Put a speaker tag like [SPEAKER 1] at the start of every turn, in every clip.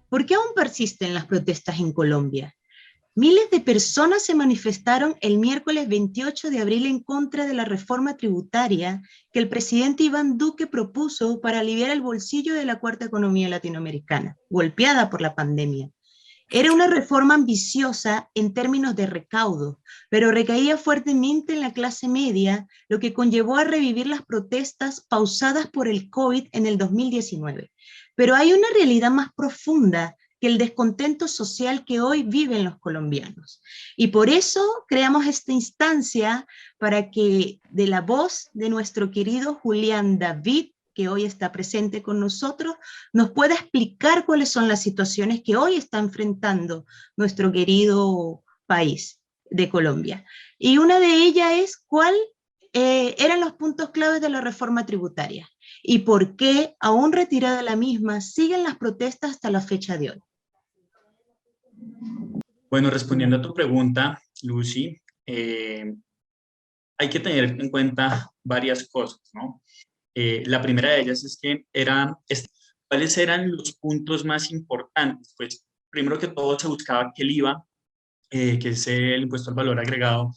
[SPEAKER 1] ¿Por qué aún persisten las protestas en Colombia? Miles de personas se manifestaron el miércoles 28 de abril en contra de la reforma tributaria que el presidente Iván Duque propuso para aliviar el bolsillo de la cuarta economía latinoamericana, golpeada por la pandemia. Era una reforma ambiciosa en términos de recaudo, pero recaía fuertemente en la clase media, lo que conllevó a revivir las protestas pausadas por el COVID en el 2019. Pero hay una realidad más profunda que el descontento social que hoy viven los colombianos. Y por eso creamos esta instancia para que de la voz de nuestro querido Julián David, que hoy está presente con nosotros, nos pueda explicar cuáles son las situaciones que hoy está enfrentando nuestro querido país de Colombia. Y una de ellas es cuál eran los puntos claves de la reforma tributaria y por qué, aún retirada la misma, siguen las protestas hasta la fecha de hoy.
[SPEAKER 2] Bueno, respondiendo a tu pregunta, Lucy, hay que tener en cuenta varias cosas, ¿no? La primera de ellas es que ¿cuáles eran los puntos más importantes? Pues primero que todo se buscaba que el IVA, que es el impuesto al valor agregado,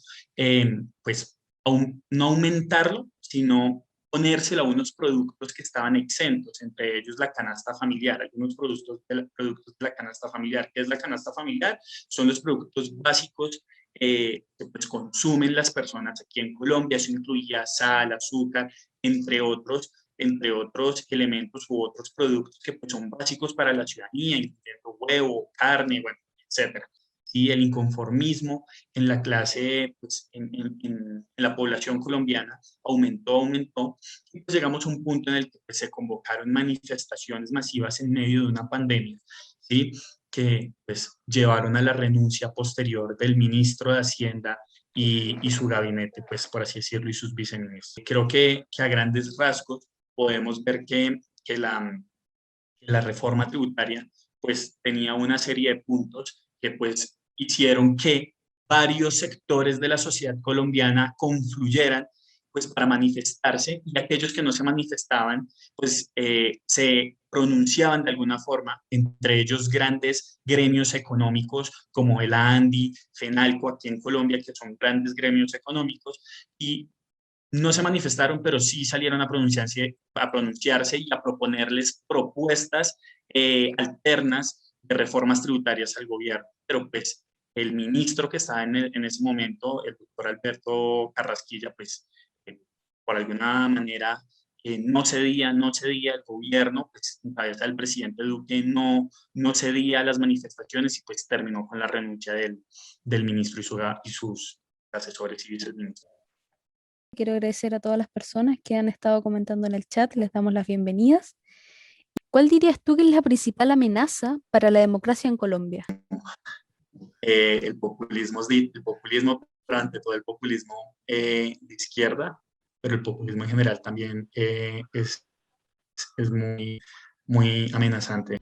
[SPEAKER 2] pues no aumentarlo, sino ponérselo a unos productos que estaban exentos, entre ellos la canasta familiar, algunos productos de la canasta familiar. ¿Qué es la canasta familiar? Son los productos básicos que pues, consumen las personas aquí en Colombia. Eso incluía sal, azúcar, entre otros elementos u otros productos que pues, son básicos para la ciudadanía, incluyendo huevo, carne, bueno, etcétera. Y el inconformismo en la clase, pues, en la población colombiana aumentó, y pues llegamos a un punto en el que pues, se convocaron manifestaciones masivas en medio de una pandemia, ¿sí? Que pues llevaron a la renuncia posterior del ministro de Hacienda y su gabinete, pues por así decirlo, y sus viceministros. Creo que a grandes rasgos podemos ver que la reforma tributaria pues tenía una serie de puntos que pues hicieron que varios sectores de la sociedad colombiana confluyeran pues para manifestarse, y aquellos que no se manifestaban pues se pronunciaban de alguna forma, entre ellos grandes gremios económicos como el ANDI, FENALCO aquí en Colombia, que son grandes gremios económicos, y no se manifestaron, pero sí salieron a pronunciarse y a proponerles propuestas alternas de reformas tributarias al gobierno. Pero pues el ministro que estaba en ese momento, el doctor Alberto Carrasquilla, pues por alguna manera no cedía el gobierno, pues en cabeza del presidente Duque no cedía a las manifestaciones y pues terminó con la renuncia del ministro y sus asesores y viceministros.
[SPEAKER 3] Quiero agradecer a todas las personas que han estado comentando en el chat, les damos las bienvenidas. ¿Cuál dirías tú que es la principal amenaza para la democracia en Colombia?
[SPEAKER 2] El populismo, pero ante todo el populismo de izquierda, pero el populismo en general también es muy, muy amenazante.